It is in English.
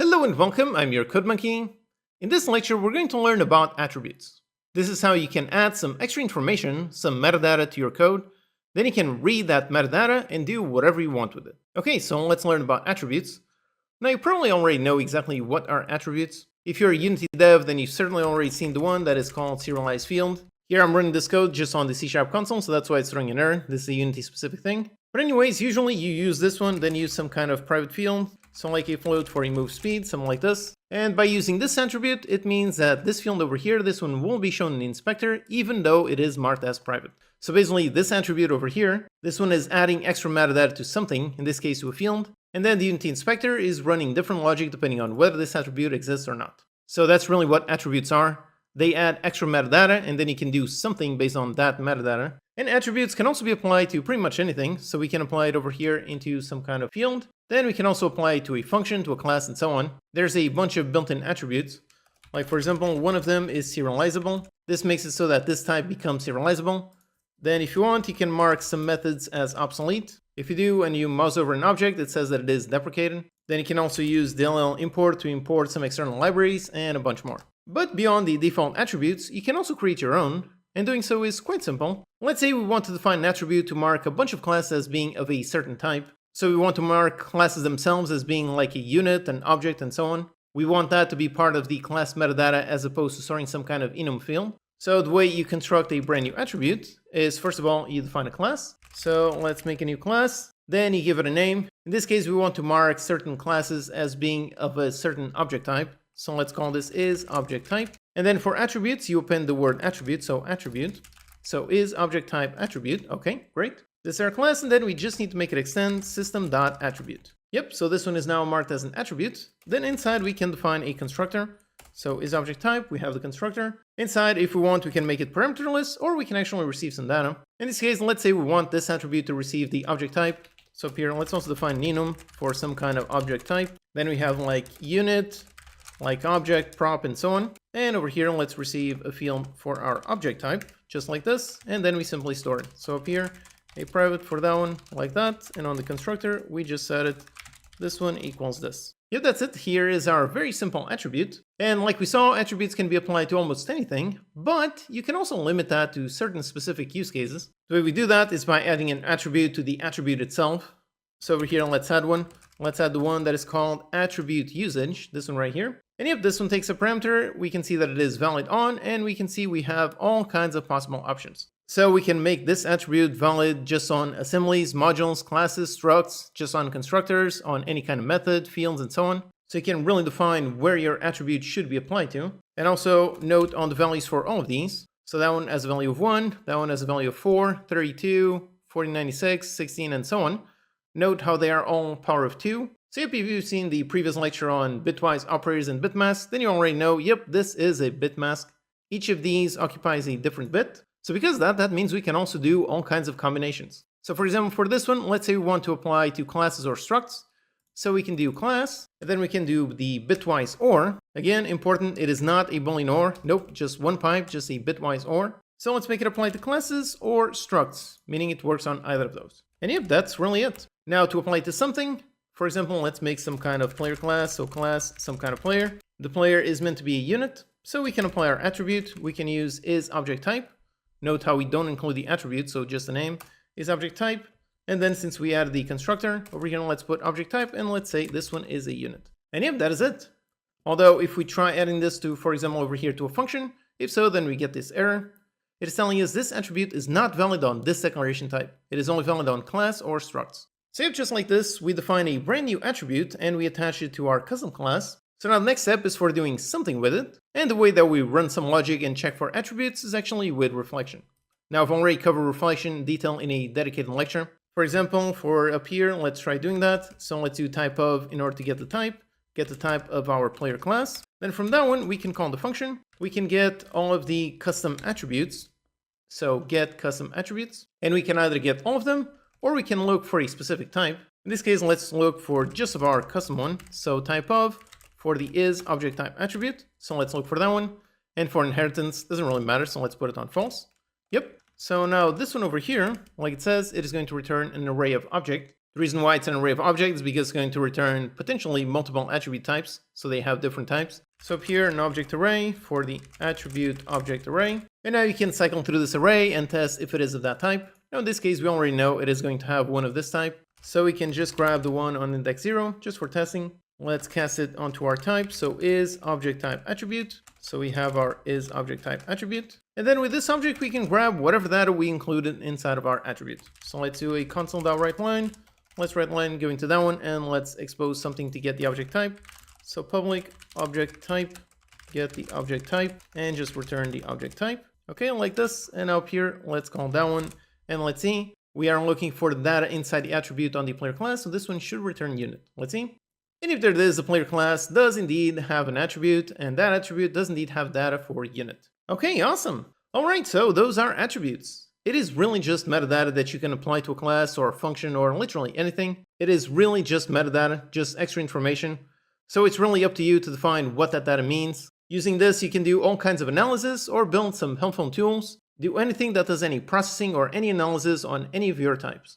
Hello and welcome, I'm your CodeMonkey. In this lecture, we're going to learn about attributes. This is how you can add some extra information, some metadata to your code. Then you can read that metadata and do whatever you want with it. Okay, so let's learn about attributes. Now you probably already know exactly what are attributes. If you're a Unity dev, then you've certainly already seen the one that is called serialized field. Here I'm running this code just on the C# console, so that's why it's throwing an error. This is a Unity specific thing. But anyways, usually you use this one, then use some kind of private field. So like a float for a move speed, something like this. And by using this attribute, it means that this field over here, this one will be shown in the inspector, even though it is marked as private. So basically this attribute over here, this one is adding extra metadata to something, in this case to a field. And then the Unity inspector is running different logic depending on whether this attribute exists or not. So that's really what attributes are. They add extra metadata, and then you can do something based on that metadata. And attributes can also be applied to pretty much anything, so we can apply it over here into some kind of field. Then we can also apply it to a function, to a class, and so on. There's a bunch of built-in attributes. Like for example, one of them is serializable. This makes it so that this type becomes serializable. Then if you want, you can mark some methods as obsolete. If you do and you mouse over an object, it says that it is deprecated. Then you can also use DLL import to import some external libraries and a bunch more. But beyond the default attributes, you can also create your own, and doing so is quite simple. Let's say we want to define an attribute to mark a bunch of classes as being of a certain type. So we want to mark classes themselves as being like a unit, an object, and so on. We want that to be part of the class metadata as opposed to storing some kind of enum field. So the way you construct a brand new attribute is, first of all, you define a class. So let's make a new class. Then you give it a name. In this case, we want to mark certain classes as being of a certain object type. So let's call this isObjectType. And then for attributes, you append the word attribute, so attribute. So isObjectType attribute. Okay, great. This is our class, and then we just need to make it extend system.attribute. Yep, so this one is now marked as an attribute. Then inside we can define a constructor. So isObjectType, we have the constructor. Inside, if we want, we can make it parameterless, or we can actually receive some data. In this case, let's say we want this attribute to receive the object type. So up here, let's also define an enum for some kind of object type. Then we have like unit, like object, prop, and so on. And over here, let's receive a field for our object type, just like this. And then we simply store it. So up here, a private for that one, like that. And on the constructor, we just set it, this one equals this. Yep, that's it. Here is our very simple attribute. And like we saw, attributes can be applied to almost anything, but you can also limit that to certain specific use cases. The way we do that is by adding an attribute to the attribute itself. So over here, let's add one. Let's add the one that is called attribute usage, this one right here. And if this one takes a parameter, we can see that it is valid on, and we can see we have all kinds of possible options. So we can make this attribute valid just on assemblies, modules, classes, structs, just on constructors, on any kind of method, fields, and so on. So you can really define where your attribute should be applied to. And also note on the values for all of these. So that one has a value of 1, that one has a value of 4, 32, 4096, 16, and so on. Note how they are all power of 2. So if you've seen the previous lecture on bitwise operators and bitmask, then you already know, yep, this is a bitmask. Each of these occupies a different bit. So because of that means we can also do all kinds of combinations. So for example, for this one, let's say we want to apply to classes or structs. So we can do class, and then we can do the bitwise OR. Again, important, it is not a Boolean OR. Nope, just one pipe, just a bitwise OR. So let's make it apply to classes or structs, meaning it works on either of those. And yep, that's really it. Now to apply to something, for example, let's make some kind of player class. So class, some kind of player. The player is meant to be a unit. So we can apply our attribute. We can use isObjectType. Note how we don't include the attribute, so just the name isObjectType. And then since we added the constructor, over here, let's put object type, and let's say this one is a unit. And yep, that is it. Although if we try adding this to, for example, over here to a function, if so, then we get this error. It is telling us this attribute is not valid on this declaration type. It is only valid on class or structs. So yep, just like this, we define a brand new attribute and we attach it to our custom class. So now the next step is for doing something with it. And the way that we run some logic and check for attributes is actually with reflection. Now I've already covered reflection in detail in a dedicated lecture. For example, for up here, let's try doing that. So let's do type of in order to get the type of our player class. Then from that one, we can call the function. We can get all of the custom attributes. So get custom attributes. And we can either get all of them, or we can look for a specific type. In this case, let's look for just of our custom one. So type of for the isObjectType attribute. So let's look for that one. And for inheritance, doesn't really matter. So let's put it on false. Yep. So now this one over here, like it says, it is going to return an array of object. The reason why it's an array of objects is because it's going to return potentially multiple attribute types, so they have different types. So up here, an object array for the attribute object array. And now you can cycle through this array and test if it is of that type. Now in this case, we already know it is going to have one of this type. So we can just grab the one on index 0 just for testing. Let's cast it onto our type. So is object type attribute. So we have our is object type attribute. And then with this object, we can grab whatever data we included inside of our attribute. So let's do a console.writeLine. Let's write line going to that one, and let's expose something to get the object type. So public object type, get the object type, and just return the object type. Okay, like this. And up here, let's call that one. And let's see, we are looking for the data inside the attribute on the player class. So this one should return unit. Let's see. And if there is, the player class does indeed have an attribute, and that attribute does indeed have data for unit. Okay, awesome. All right, so those are attributes. It is really just metadata that you can apply to a class or a function or literally anything. It is really just metadata, just extra information. So it's really up to you to define what that data means. Using this, you can do all kinds of analysis or build some helpful tools. Do anything that does any processing or any analysis on any of your types.